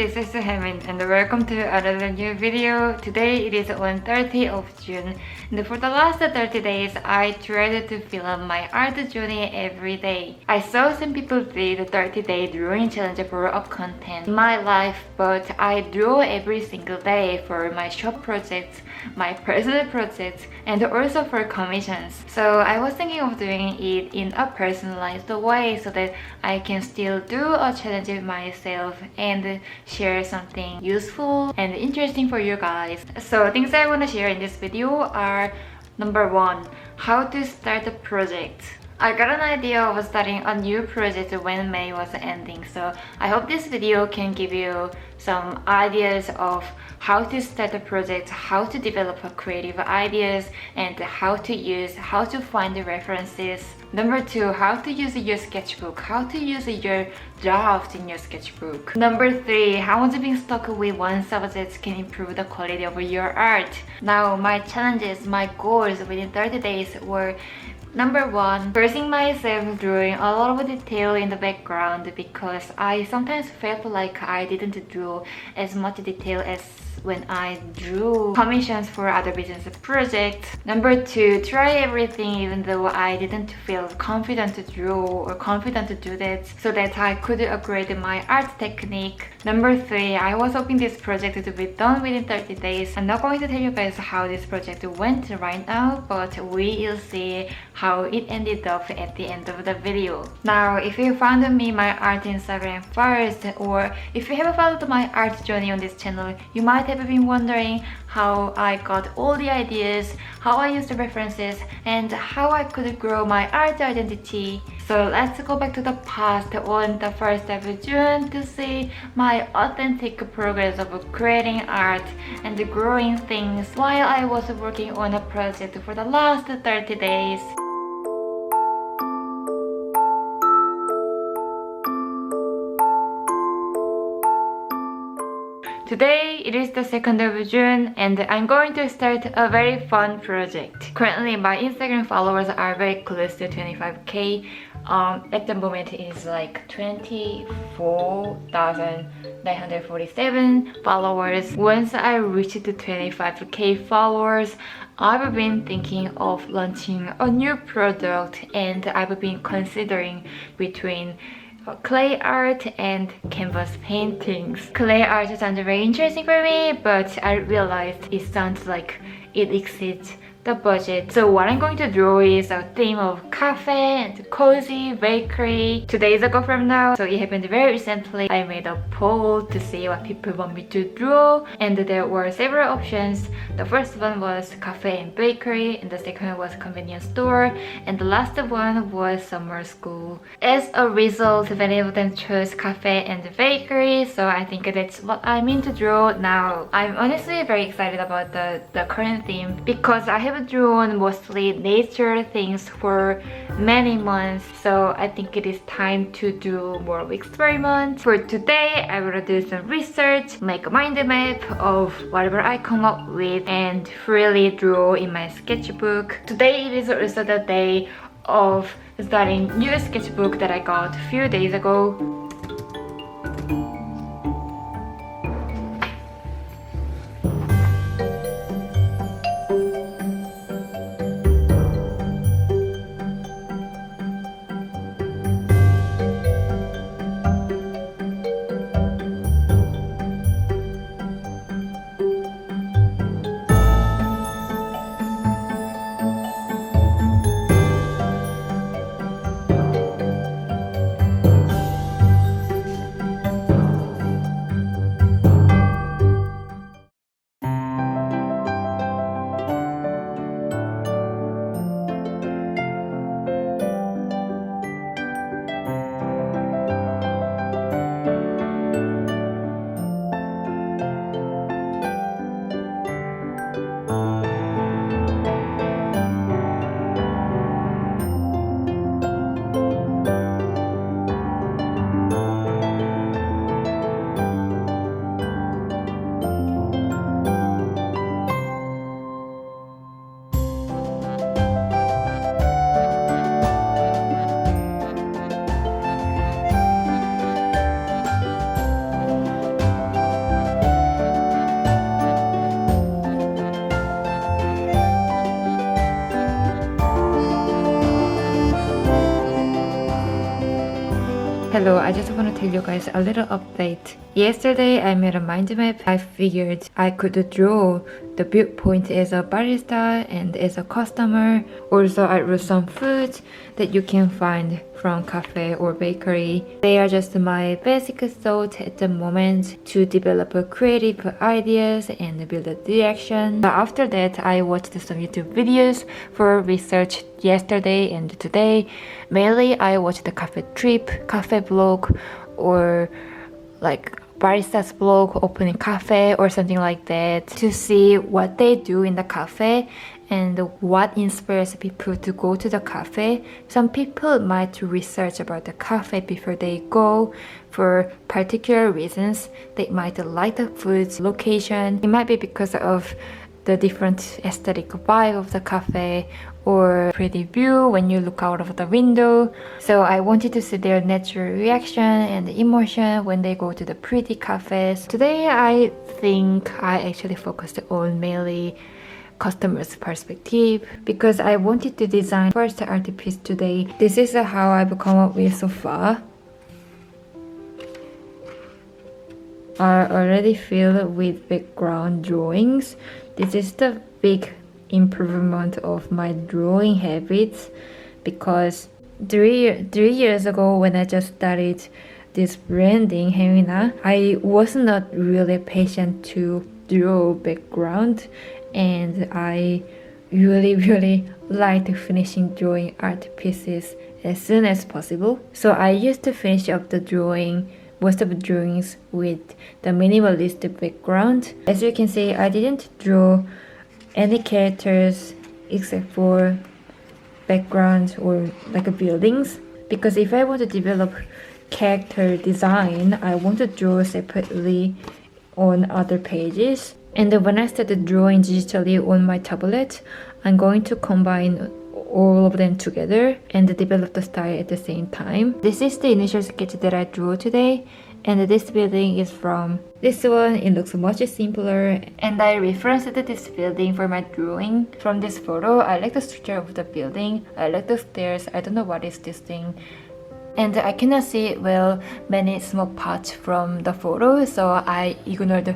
this is Hemin and welcome to another new video. Today it is on 30th of June and for the last 30 days I tried to film my art journey every day. I saw some people did a 30-day drawing challenge for up content in my life, but I draw every single day for my shop projects, my personal projects, and also for commissions. So I was thinking of doing it in a personalized way so that I can still do a challenge myself and share something useful and interesting for you guys. So things I want to share in this video are: number one, how to start a project. I got an idea of starting a new project when May was ending, so I hope this video can give you some ideas of how to start a project, how to develop creative ideas, and how to find the references. Number two, how to use your sketchbook, how to use your draft in your sketchbook. Number three, how being stuck with one subject can improve the quality of your art. Now, my challenges, my goals within 30 days were: number one, forcing myself drawing a lot of detail in the background because I sometimes felt like I didn't draw as much detail as when I drew commissions for other business projects. Number two, try everything even though I didn't feel confident to draw or confident to do that so that I could upgrade my art technique. Number three, I was hoping this project to be done within 30 days. I'm not going to tell you guys how this project went right now, but we will see how it ended up at the end of the video. Now, if you found me my art Instagram first, or if you haven't followed my art journey on this channel, you might have been wondering how I got all the ideas, how I used the references, and how I could grow my art identity. So let's go back to the past on the 1st of June to see my authentic progress of creating art and growing things while I was working on a project for the last 30 days. Today it is the 2nd of June and I'm going to start a very fun project. Currently my Instagram followers are very close to 25k. At the moment it is like 24,947 followers. Once I reach the 25k followers, I've been thinking of launching a new product and I've been considering between clay art and canvas paintings. Clay art sounds very interesting for me, but I realized it sounds like it exceeds the budget. So what I'm going to draw is a theme of cafe and cozy bakery 2 days ago from now. So it happened very recently. I made a poll to see what people want me to draw, and there were several options. The first one was cafe and bakery, and the second one was convenience store, and the last one was summer school. As a result, many of them chose cafe and bakery, so I think that's what I mean to draw. Now, I'm honestly very excited about the current theme because I have drawn mostly nature things for many months, so I think it is time to do more experiments. For today, I will do some research, make a mind map of whatever I come up with, and freely draw in my sketchbook. Today it is also the day of starting new sketchbook that I got a few days ago. Hello, I just want to tell you guys a little update. Yesterday I made a mind map. I figured I could draw the viewpoint as a barista and as a customer. Also, I wrote some foods that you can find from cafe or bakery. They are just my basic thoughts at the moment to develop creative ideas and build a direction. But after that, I watched some YouTube videos for research yesterday and today. Mainly, I watched the cafe trip, cafe blog, or like barista's blog, opening cafe or something like that to see what they do in the cafe and what inspires people to go to the cafe. Some people might research about the cafe before they go for particular reasons. They might like the food's location. It might be because of the different aesthetic vibe of the cafe or pretty view when you look out of the window. So I wanted to see their natural reaction and emotion when they go to the pretty cafes. Today I think I actually focused on mainly customer's perspective because I wanted to design first art piece today. This is how I've come up with so far. Are already filled with background drawings. This is the big improvement of my drawing habits because three years ago when I just started this branding, Hemina, I was not really patient to draw background, and I really liked finishing drawing art pieces as soon as possible. So I used to finish up the drawing, most of the drawings, with the minimalist background. As you can see, I didn't draw any characters except for backgrounds or like buildings, because if I want to develop character design, I want to draw separately on other pages. And then when I started drawing digitally on my tablet, I'm going to combine all of them together and develop the style at the same time. This is the initial sketch that I drew today, and this building is from this one. It looks much simpler, and I referenced this building for my drawing. From this photo, I like the structure of the building. I like the stairs. I don't know what is this thing, and I cannot see well many small parts from the photo, so I ignored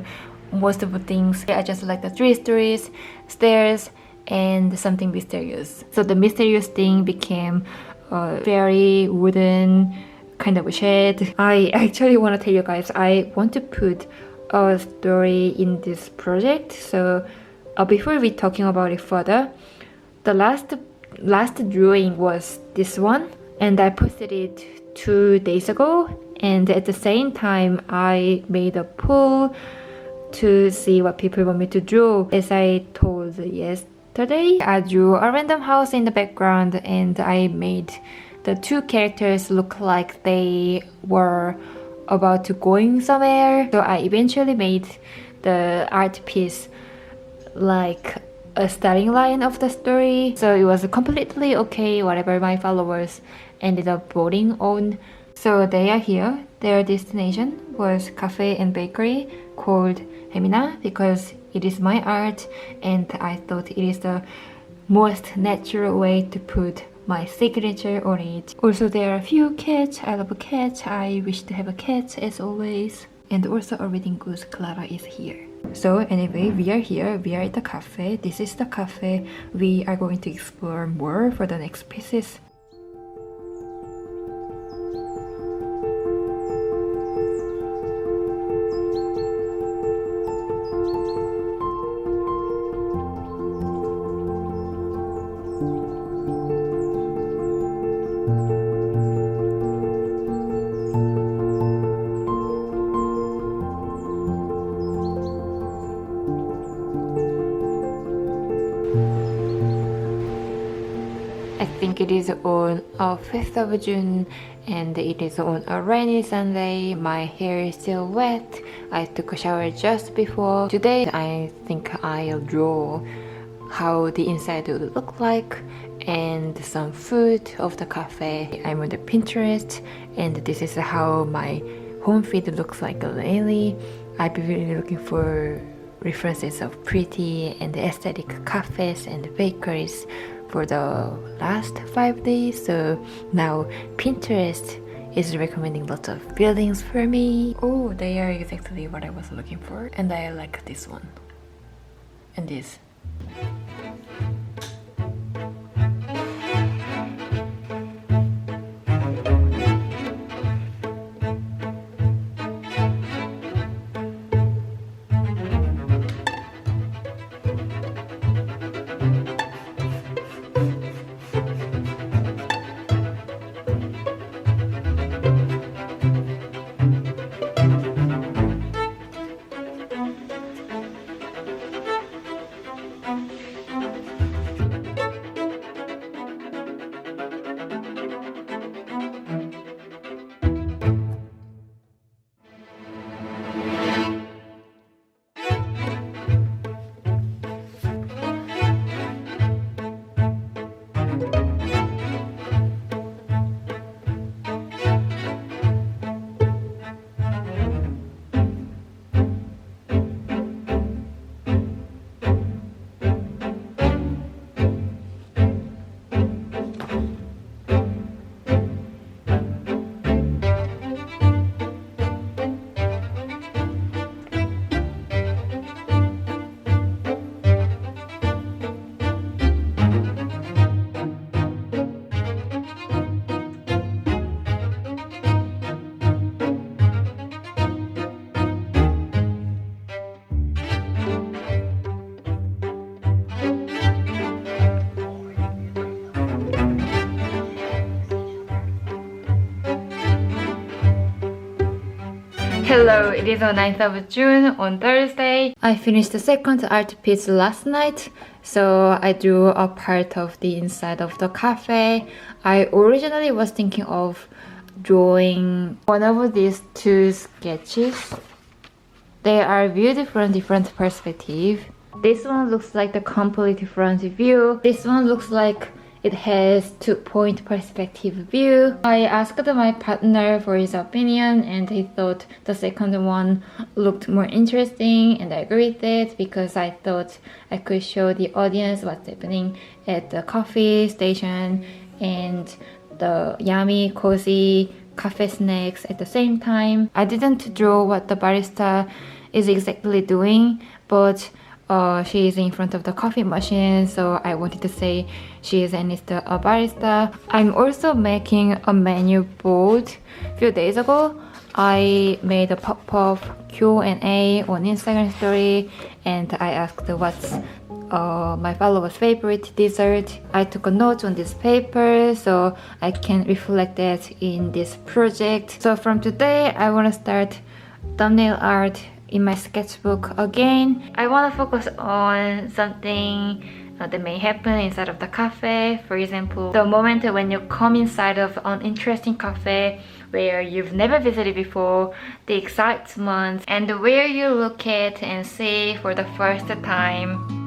most of the things. I just like the 3 stories, stairs, and something mysterious. So the mysterious thing became a very wooden kind of a shed. I actually want to tell you guys, I want to put a story in this project. So before we talking about it further, the last drawing was this one, and I posted it 2 days ago, and at the same time I made a poll to see what people want me to draw. As I told yesterday, I drew a random house in the background, and I made the 2 characters look like they were about to going somewhere. So I eventually made the art piece like a starting line of the story. So it was completely okay whatever my followers ended up voting on. So they are here. Their destination was cafe and bakery called Hemina because it is my art, and I thought it is the most natural way to put my signature on it. Also, there are a few cats. I love cats. I wish to have a cat as always. And also a reading goose, Clara, is here. So anyway, we are here. We are at the cafe. This is the cafe. We are going to explore more for the next pieces. I think it is on 5th of June, and it is on a rainy Sunday. My hair is still wet. I took a shower just before. Today I think I'll draw how the inside would look like and some food of the cafe. I'm on the Pinterest, and this is how my home feed looks like lately. I've been really looking for references of pretty and aesthetic cafes and bakeries for the last 5 days. So now Pinterest is recommending lots of buildings for me. Oh, they are exactly what I was looking for. And I like this one. And this. Hello, it is on 9th of June on Thursday. I finished the second art piece last night, so I drew a part of the inside of the cafe. I originally was thinking of drawing one of these two sketches. They are viewed from different perspectives. This one looks like the complete front view. This one looks like it has two-point perspective view. I asked my partner for his opinion and he thought the second one looked more interesting, and I agreed with it because I thought I could show the audience what's happening at the coffee station and the yummy, cozy cafe snacks at the same time. I didn't draw what the barista is exactly doing, but she is in front of the coffee machine, so I wanted to say she is a barista. I'm also making a menu board. A few days ago, I made a pop-up Q&A on Instagram story, and I asked what's my followers' favorite dessert. I took a note on this paper so I can reflect that in this project. So from today, I want to start thumbnail art in my sketchbook again. I want to focus on something that may happen inside of the cafe. For example, the moment when you come inside of an interesting cafe where you've never visited before, the excitement, and where you look at and see for the first time.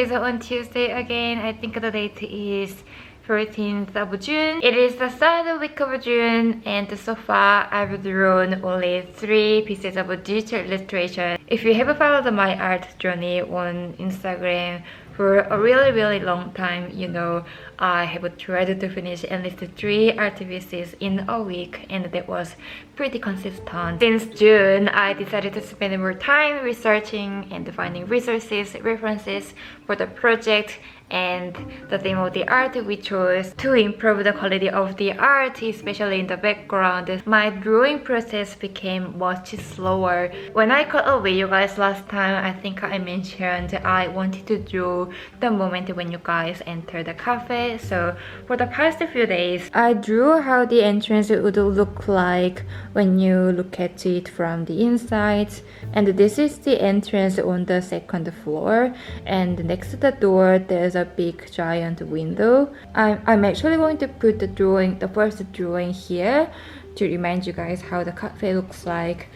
is on Tuesday again. I think the date is 14th of June. It is the third week of June, and so far I've drawn only 3 pieces of digital illustration. If you have followed my art journey on Instagram for a really long time, you know I have tried to finish at least 3 art pieces in a week, and that was pretty consistent. Since June, I decided to spend more time researching and finding resources, references for the project and the theme of the art we chose to improve the quality of the art, especially in the background. My drawing process became much slower. When I cut a video guys last time, I think I mentioned I wanted to draw the moment when you guys enter the cafe. So for the past few days, I drew how the entrance would look like when you look at it from the inside. And this is the entrance on the 2nd floor, and next to the door there's a big giant window. I'm actually going to put the first drawing here to remind you guys how the cafe looks like.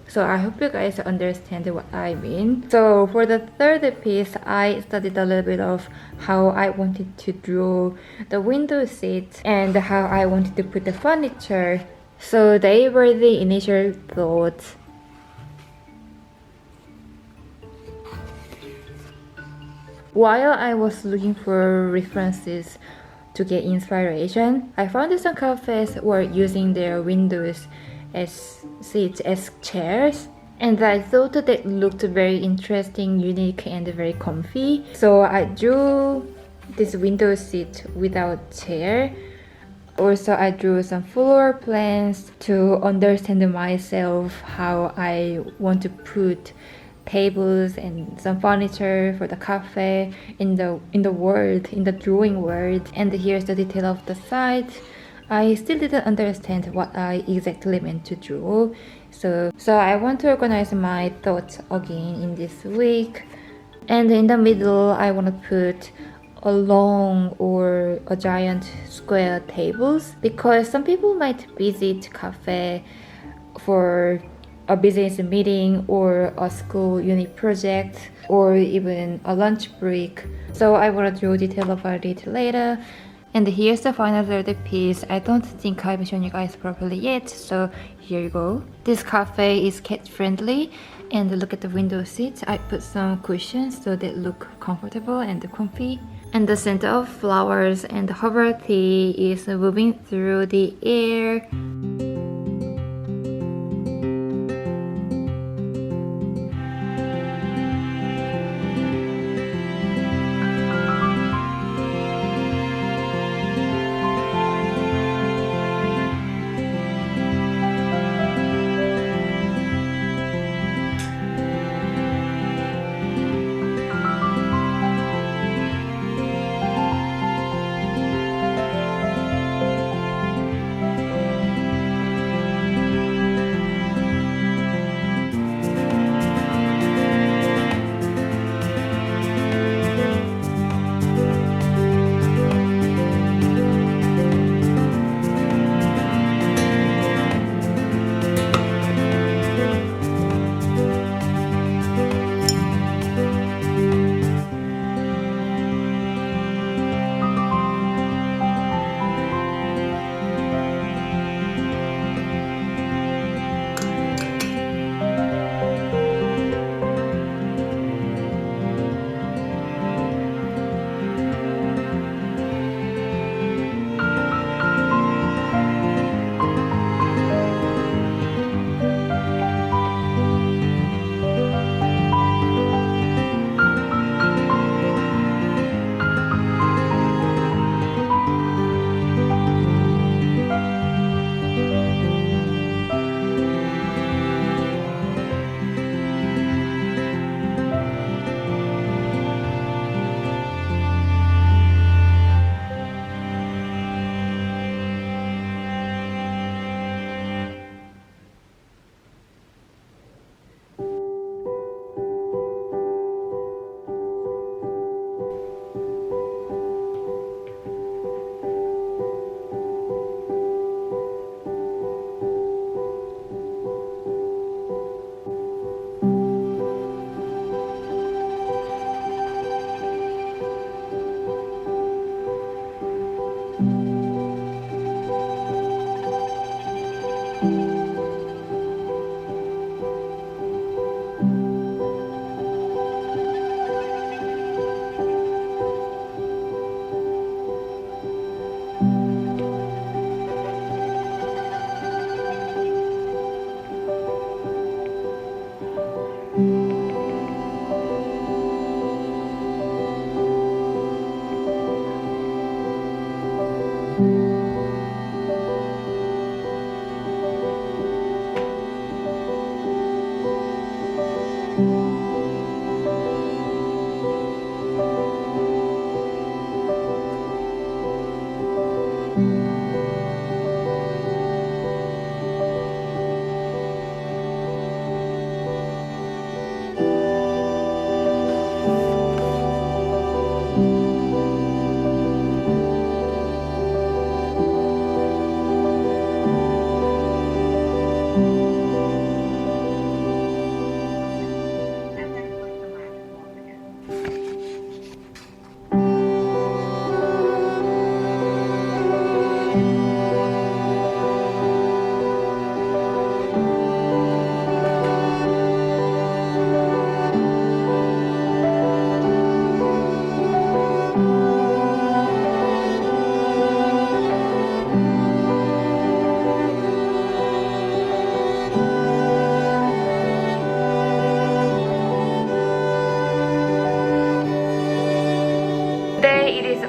So I hope you guys understand what I mean. So for the third piece, I studied a little bit of how I wanted to draw the window seat and how I wanted to put the furniture. So they were the initial thoughts. While I was looking for references to get inspiration, I found some cafes were using their windows as seats, as chairs, and I thought that it looked very interesting, unique, and very comfy. So I drew this window seat without chair. Also, I drew some floor plans to understand myself how I want to put tables and some furniture for the cafe in the drawing world. And here's the detail of the side. I still didn't understand what I exactly meant to draw, so I want to organize my thoughts again in this week. And in the middle, I want to put a long or a giant square tables, because some people might visit cafe for a business meeting or a school unit project or even a lunch break. So I will draw detail about it later. And here's the final third piece. I don't think I've shown you guys properly yet, so here you go. This cafe is cat friendly, and look at the window seats. I put some cushions so they look comfortable and comfy. And the scent of flowers and herbal tea is moving through the air.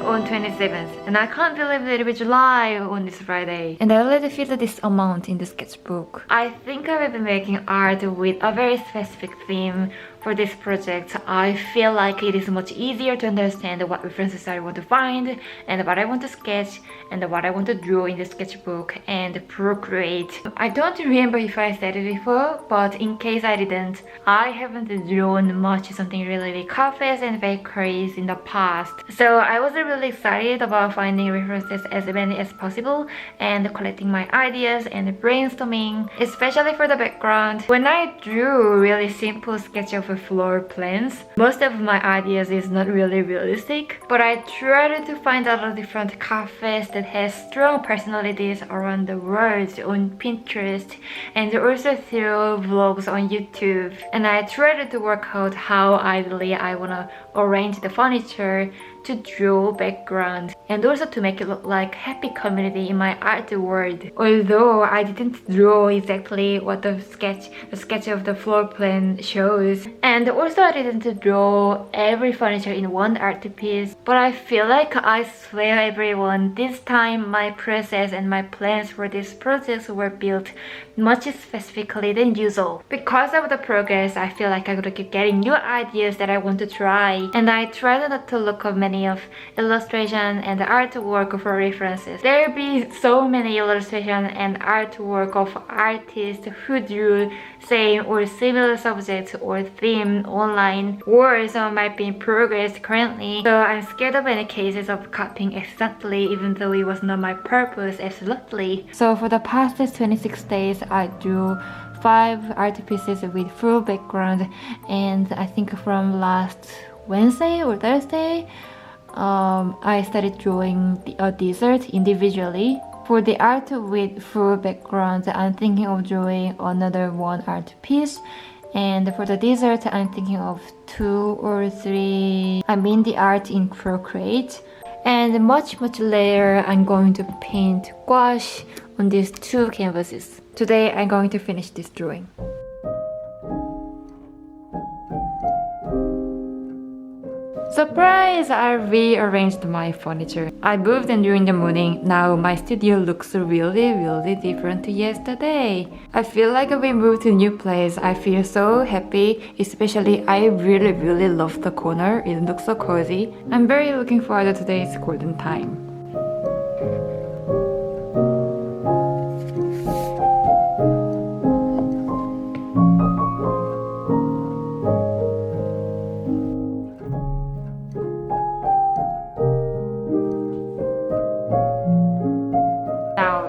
on 27th, and I can't believe that it was July on this Friday. And I already filled this amount in the sketchbook. I think I will be making art with a very specific theme for this project. I feel like it is much easier to understand what references I want to find and what I want to sketch and what I want to draw in the sketchbook and Procreate. I don't remember if I said it before, but in case I didn't, I haven't drawn much something related to cafes and bakeries in the past. So I was really excited about finding references as many as possible and collecting my ideas and brainstorming, especially for the background. When I drew really simple sketch of floor plans, most of my ideas is not really realistic, but I tried to find a lot of different cafes that has strong personalities around the world on Pinterest and also through vlogs on YouTube. And I tried to work out how ideally I wanna arrange the furniture to draw background and also to make it look like happy community in my art world. Although I didn't draw exactly what the sketch of the floor plan shows, and also I didn't draw every furniture in one art piece, but I feel like I swear everyone, this time my process and my plans for this project were built much specifically than usual. Because of the progress, I feel like I could keep getting new ideas that I want to try, and I tried not to look at many of illustration and artwork for references. There will be so many illustration and artwork of artists who drew same or similar subjects or theme online, or some might be in progress currently. So I'm scared of any cases of copying exactly, even though it was not my purpose absolutely. So for the past 26 days, I drew 5 art pieces with full background, and I think from last Wednesday or Thursday, I started drawing a dessert individually. For the art with full background, I'm thinking of drawing another one art piece, and for the dessert, I'm thinking of 2 or 3. I mean the art in Procreate. And much later, I'm going to paint gouache on these 2 canvases. Today, I'm going to finish this drawing. Surprise! I rearranged my furniture. I moved in during the morning. Now my studio looks really different to yesterday. I feel like we moved to a new place. I feel so happy. Especially I really love the corner. It looks so cozy. I'm very looking forward to today's golden time.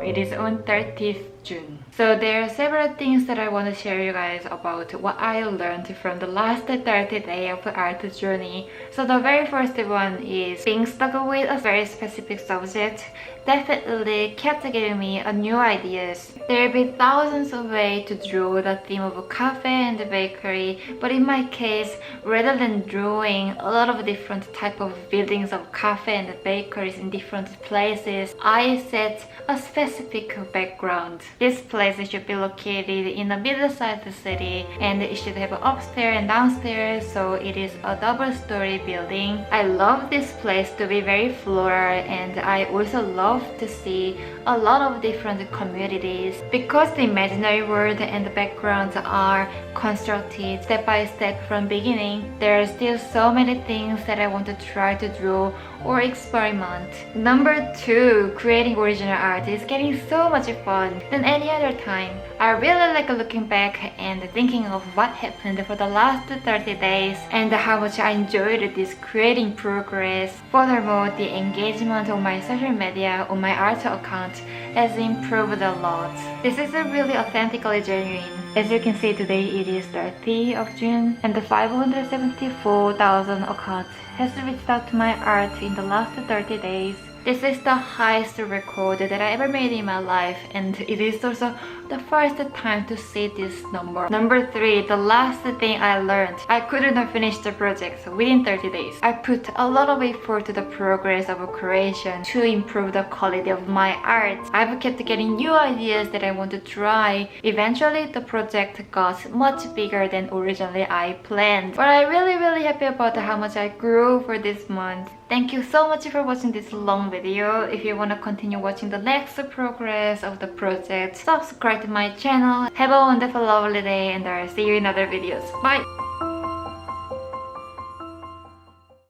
It is on 30th June. So there are several things that I want to share you guys about what I learned from the last 30 days of the art journey. So the very first one is being stuck with a very specific subject definitely kept giving me new ideas. There will be thousands of ways to draw the theme of a cafe and a bakery, but in my case, rather than drawing a lot of different type of buildings of cafe and bakeries in different places, I set a specific background. This place should be located in a middle-sized city, and it should have upstairs and downstairs, so it is a double-story building. I love this place to be very floral, and I also love to see a lot of different communities. Because the imaginary world and the backgrounds are constructed step by step from beginning, there are still so many things that I want to try to draw or experiment. Number 2, creating original art is getting so much fun than any other time. I really like looking back and thinking of what happened for the last 30 days and how much I enjoyed this creating progress. Furthermore, the engagement on my social media on my art account has improved a lot. This is really authentically genuine. As you can see, today it is 30th of June and the 574,000 accounts has reached out to my art in the last 30 days. This is the highest record that I ever made in my life, and it is also the first time to see this number. Number 3, the last thing I learned. I couldn't have finished the project within 30 days. I put a lot of effort to the progress of creation to improve the quality of my art. I've kept getting new ideas that I want to try. Eventually, the project got much bigger than originally I planned. But I'm really happy about how much I grew for this month. Thank you so much for watching this long video. If you want to continue watching the next progress of the project, subscribe to my channel. Have a wonderful lovely day, and I'll see you in other videos. Bye!